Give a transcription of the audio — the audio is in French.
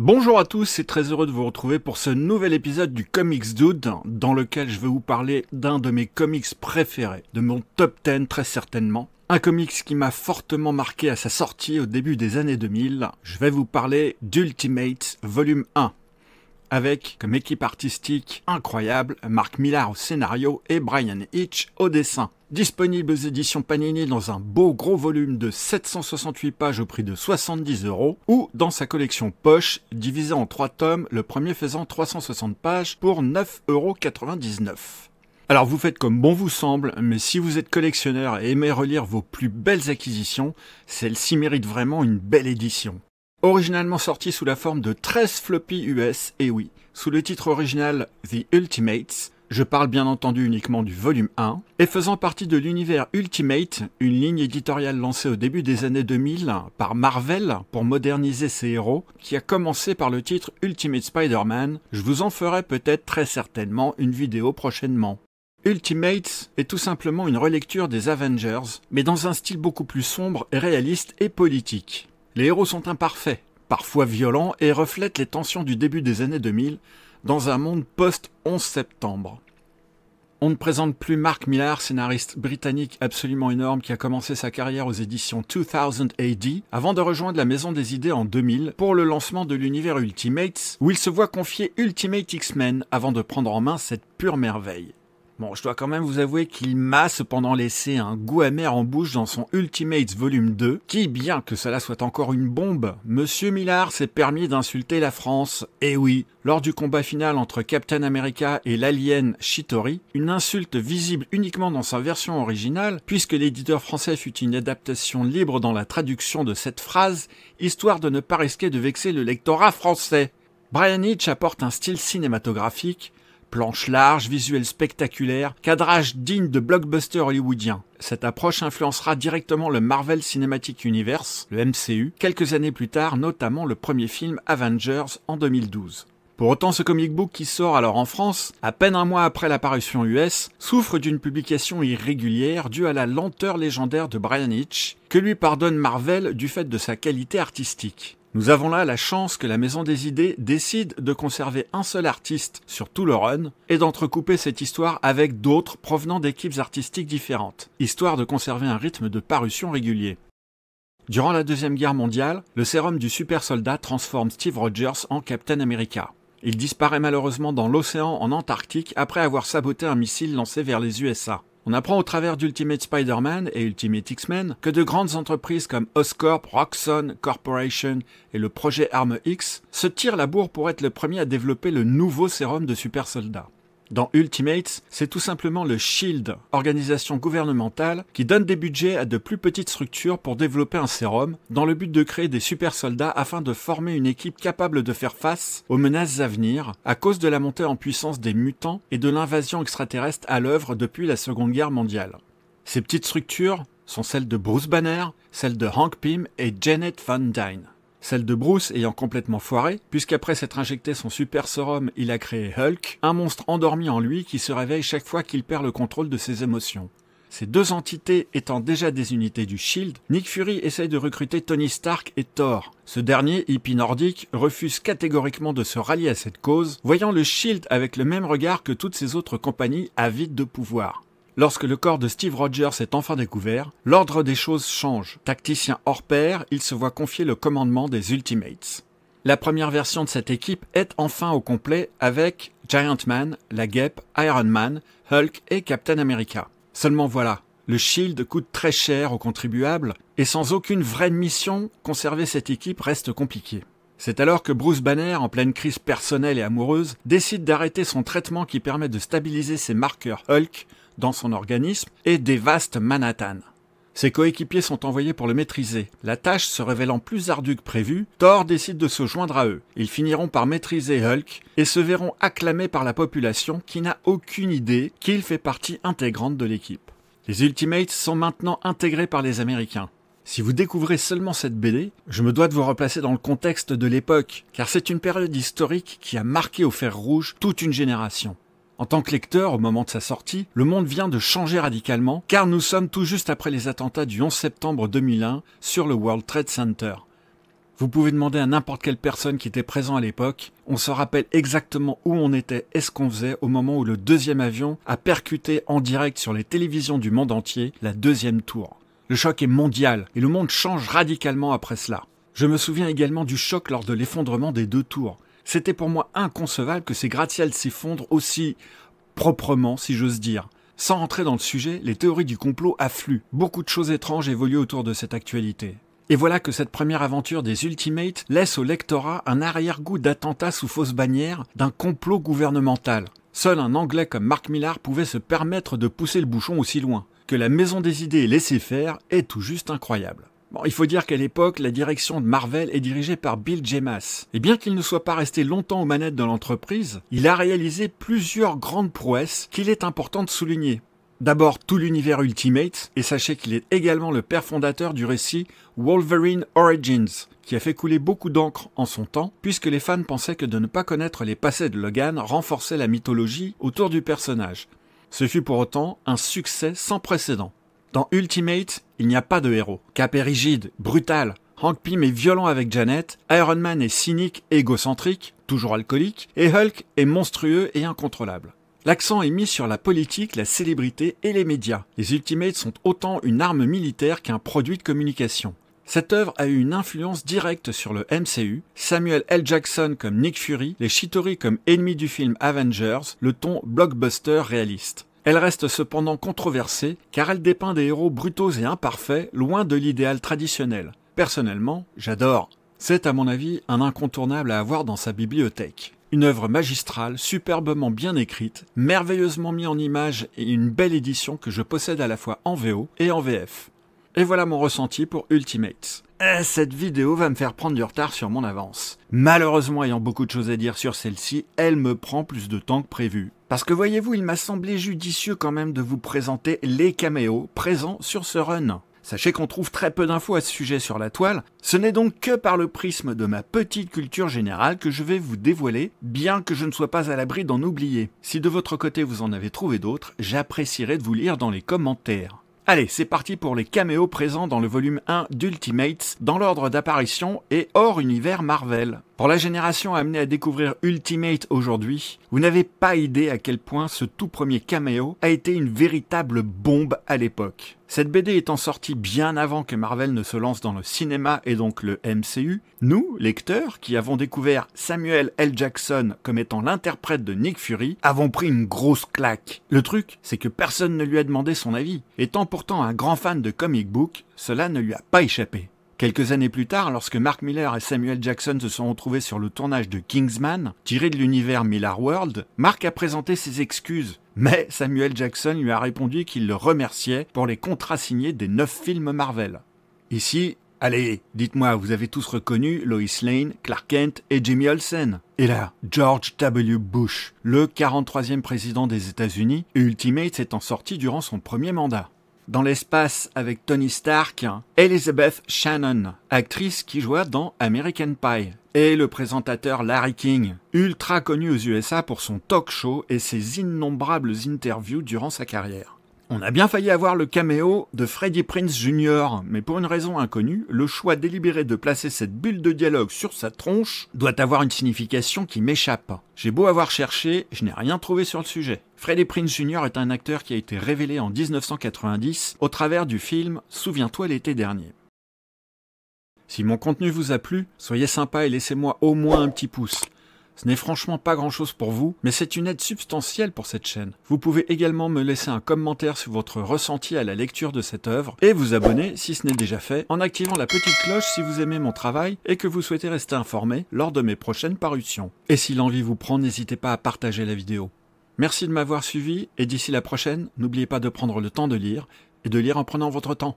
Bonjour à tous et très heureux de vous retrouver pour ce nouvel épisode du Comics Dude dans lequel je vais vous parler d'un de mes comics préférés, de mon top 10 très certainement. Un comics qui m'a fortement marqué à sa sortie au début des années 2000. Je vais vous parler d'Ultimate Volume 1. Avec comme équipe artistique incroyable Mark Millar au scénario et Bryan Hitch au dessin. Disponible aux éditions Panini dans un beau gros volume de 768 pages au prix de 70 € ou dans sa collection poche divisée en 3 tomes, le premier faisant 360 pages pour 9,99 €. Alors vous faites comme bon vous semble, mais si vous êtes collectionneur et aimez relire vos plus belles acquisitions, celle-ci mérite vraiment une belle édition. Originalement sorti sous la forme de 13 floppy US, et oui, sous le titre original The Ultimates, je parle bien entendu uniquement du volume 1, et faisant partie de l'univers Ultimate, une ligne éditoriale lancée au début des années 2000 par Marvel pour moderniser ses héros, qui a commencé par le titre Ultimate Spider-Man. Je vous en ferai peut-être très certainement une vidéo prochainement. Ultimate est tout simplement une relecture des Avengers, mais dans un style beaucoup plus sombre, réaliste et politique. Les héros sont imparfaits, parfois violents, et reflètent les tensions du début des années 2000 dans un monde post-11 septembre. On ne présente plus Mark Millar, scénariste britannique absolument énorme qui a commencé sa carrière aux éditions 2000 AD avant de rejoindre la Maison des Idées en 2000 pour le lancement de l'univers Ultimates où il se voit confier Ultimate X-Men avant de prendre en main cette pure merveille. Bon, je dois quand même vous avouer qu'il m'a cependant laissé un goût amer en bouche dans son Ultimates Volume 2, qui, bien que cela soit encore une bombe, Monsieur Millar s'est permis d'insulter la France. Et oui, lors du combat final entre Captain America et l'alien Chitauri, une insulte visible uniquement dans sa version originale, puisque l'éditeur français fut une adaptation libre dans la traduction de cette phrase, histoire de ne pas risquer de vexer le lectorat français. Bryan Hitch apporte un style cinématographique, planches larges, visuels spectaculaires, cadrage digne de blockbusters hollywoodiens. Cette approche influencera directement le Marvel Cinematic Universe, le MCU, quelques années plus tard, notamment le premier film Avengers en 2012. Pour autant, ce comic book qui sort alors en France, à peine un mois après la parution US, souffre d'une publication irrégulière due à la lenteur légendaire de Bryan Hitch, que lui pardonne Marvel du fait de sa qualité artistique. Nous avons là la chance que la Maison des Idées décide de conserver un seul artiste sur tout le run et d'entrecouper cette histoire avec d'autres provenant d'équipes artistiques différentes, histoire de conserver un rythme de parution régulier. Durant la Deuxième Guerre mondiale, le sérum du super soldat transforme Steve Rogers en Captain America. Il disparaît malheureusement dans l'océan en Antarctique après avoir saboté un missile lancé vers les USA. On apprend au travers d'Ultimate Spider-Man et Ultimate X-Men que de grandes entreprises comme Oscorp, Roxxon Corporation et le projet Arme X se tirent la bourre pour être le premier à développer le nouveau sérum de super soldats. Dans Ultimates, c'est tout simplement le SHIELD, organisation gouvernementale, qui donne des budgets à de plus petites structures pour développer un sérum, dans le but de créer des super soldats afin de former une équipe capable de faire face aux menaces à venir, à cause de la montée en puissance des mutants et de l'invasion extraterrestre à l'œuvre depuis la Seconde Guerre mondiale. Ces petites structures sont celles de Bruce Banner, celles de Hank Pym et Janet Van Dyne. Celle de Bruce ayant complètement foiré, puisqu'après s'être injecté son super sérum, il a créé Hulk, un monstre endormi en lui qui se réveille chaque fois qu'il perd le contrôle de ses émotions. Ces deux entités étant déjà des unités du SHIELD, Nick Fury essaye de recruter Tony Stark et Thor. Ce dernier, hippie nordique, refuse catégoriquement de se rallier à cette cause, voyant le SHIELD avec le même regard que toutes ses autres compagnies avides de pouvoir. Lorsque le corps de Steve Rogers est enfin découvert, l'ordre des choses change. Tacticien hors pair, il se voit confier le commandement des Ultimates. La première version de cette équipe est enfin au complet avec Giant Man, la Guêpe, Iron Man, Hulk et Captain America. Seulement voilà, le SHIELD coûte très cher aux contribuables et sans aucune vraie mission, conserver cette équipe reste compliqué. C'est alors que Bruce Banner, en pleine crise personnelle et amoureuse, décide d'arrêter son traitement qui permet de stabiliser ses marqueurs Hulk dans son organisme et dévaste Manhattan. Ses coéquipiers sont envoyés pour le maîtriser. La tâche se révélant plus ardue que prévu, Thor décide de se joindre à eux. Ils finiront par maîtriser Hulk et se verront acclamés par la population qui n'a aucune idée qu'il fait partie intégrante de l'équipe. Les Ultimates sont maintenant intégrés par les Américains. Si vous découvrez seulement cette BD, je me dois de vous replacer dans le contexte de l'époque, car c'est une période historique qui a marqué au fer rouge toute une génération. En tant que lecteur, au moment de sa sortie, le monde vient de changer radicalement, car nous sommes tout juste après les attentats du 11 septembre 2001 sur le World Trade Center. Vous pouvez demander à n'importe quelle personne qui était présent à l'époque, on se rappelle exactement où on était et ce qu'on faisait au moment où le deuxième avion a percuté en direct sur les télévisions du monde entier la deuxième tour. Le choc est mondial et le monde change radicalement après cela. Je me souviens également du choc lors de l'effondrement des deux tours. C'était pour moi inconcevable que ces gratte-ciels s'effondrent aussi proprement, si j'ose dire. Sans rentrer dans le sujet, les théories du complot affluent. Beaucoup de choses étranges évoluent autour de cette actualité. Et voilà que cette première aventure des Ultimates laisse au lectorat un arrière-goût d'attentat sous fausse bannière d'un complot gouvernemental. Seul un Anglais comme Mark Millar pouvait se permettre de pousser le bouchon aussi loin. Que la maison des idées ait laissé faire est tout juste incroyable. Bon, il faut dire qu'à l'époque, la direction de Marvel est dirigée par Bill Jemas. Et bien qu'il ne soit pas resté longtemps aux manettes de l'entreprise, il a réalisé plusieurs grandes prouesses qu'il est important de souligner. D'abord, tout l'univers Ultimate, et sachez qu'il est également le père fondateur du récit Wolverine Origins, qui a fait couler beaucoup d'encre en son temps, puisque les fans pensaient que de ne pas connaître les passés de Logan renforçait la mythologie autour du personnage. Ce fut pour autant un succès sans précédent. Dans Ultimate, il n'y a pas de héros. Cap est rigide, brutal, Hank Pym est violent avec Janet, Iron Man est cynique et égocentrique, toujours alcoolique, et Hulk est monstrueux et incontrôlable. L'accent est mis sur la politique, la célébrité et les médias. Les Ultimates sont autant une arme militaire qu'un produit de communication. Cette œuvre a eu une influence directe sur le MCU, Samuel L. Jackson comme Nick Fury, les Chitauri comme ennemis du film Avengers, le ton blockbuster réaliste. Elle reste cependant controversée car elle dépeint des héros brutaux et imparfaits, loin de l'idéal traditionnel. Personnellement, j'adore. C'est à mon avis un incontournable à avoir dans sa bibliothèque. Une œuvre magistrale, superbement bien écrite, merveilleusement mise en images et une belle édition que je possède à la fois en VO et en VF. Et voilà mon ressenti pour Ultimates. Cette vidéo va me faire prendre du retard sur mon avance. Malheureusement, ayant beaucoup de choses à dire sur celle-ci, elle me prend plus de temps que prévu. Parce que voyez-vous, il m'a semblé judicieux quand même de vous présenter les caméos présents sur ce run. Sachez qu'on trouve très peu d'infos à ce sujet sur la toile, ce n'est donc que par le prisme de ma petite culture générale que je vais vous dévoiler, bien que je ne sois pas à l'abri d'en oublier. Si de votre côté vous en avez trouvé d'autres, j'apprécierais de vous lire dans les commentaires. Allez, c'est parti pour les caméos présents dans le volume 1 d'Ultimates, dans l'ordre d'apparition et hors univers Marvel. Pour la génération amenée à découvrir Ultimate aujourd'hui, vous n'avez pas idée à quel point ce tout premier caméo a été une véritable bombe à l'époque. Cette BD étant sortie bien avant que Marvel ne se lance dans le cinéma et donc le MCU, nous, lecteurs, qui avons découvert Samuel L. Jackson comme étant l'interprète de Nick Fury, avons pris une grosse claque. Le truc, c'est que personne ne lui a demandé son avis. Étant pourtant un grand fan de comic book, cela ne lui a pas échappé. Quelques années plus tard, lorsque Mark Millar et Samuel Jackson se sont retrouvés sur le tournage de Kingsman, tiré de l'univers Millar World, Mark a présenté ses excuses. Mais Samuel Jackson lui a répondu qu'il le remerciait pour les contrats signés des 9 films Marvel. Ici, allez, dites-moi, vous avez tous reconnu Lois Lane, Clark Kent et Jimmy Olsen. Et là, George W. Bush, le 43e président des États-Unis, Ultimate étant sorti durant son premier mandat. Dans l'espace avec Tony Stark, Elizabeth Shannon, actrice qui joua dans American Pie, et le présentateur Larry King, ultra connu aux USA pour son talk show et ses innombrables interviews durant sa carrière. On a bien failli avoir le caméo de Freddie Prinze Jr., mais pour une raison inconnue, le choix délibéré de placer cette bulle de dialogue sur sa tronche doit avoir une signification qui m'échappe. J'ai beau avoir cherché, je n'ai rien trouvé sur le sujet. Freddie Prinze Jr. est un acteur qui a été révélé en 1990 au travers du film Souviens-toi l'été dernier. Si mon contenu vous a plu, soyez sympa et laissez-moi au moins un petit pouce. Ce n'est franchement pas grand chose pour vous, mais c'est une aide substantielle pour cette chaîne. Vous pouvez également me laisser un commentaire sur votre ressenti à la lecture de cette œuvre et vous abonner si ce n'est déjà fait en activant la petite cloche si vous aimez mon travail et que vous souhaitez rester informé lors de mes prochaines parutions. Et si l'envie vous prend, n'hésitez pas à partager la vidéo. Merci de m'avoir suivi et d'ici la prochaine, n'oubliez pas de prendre le temps de lire et de lire en prenant votre temps.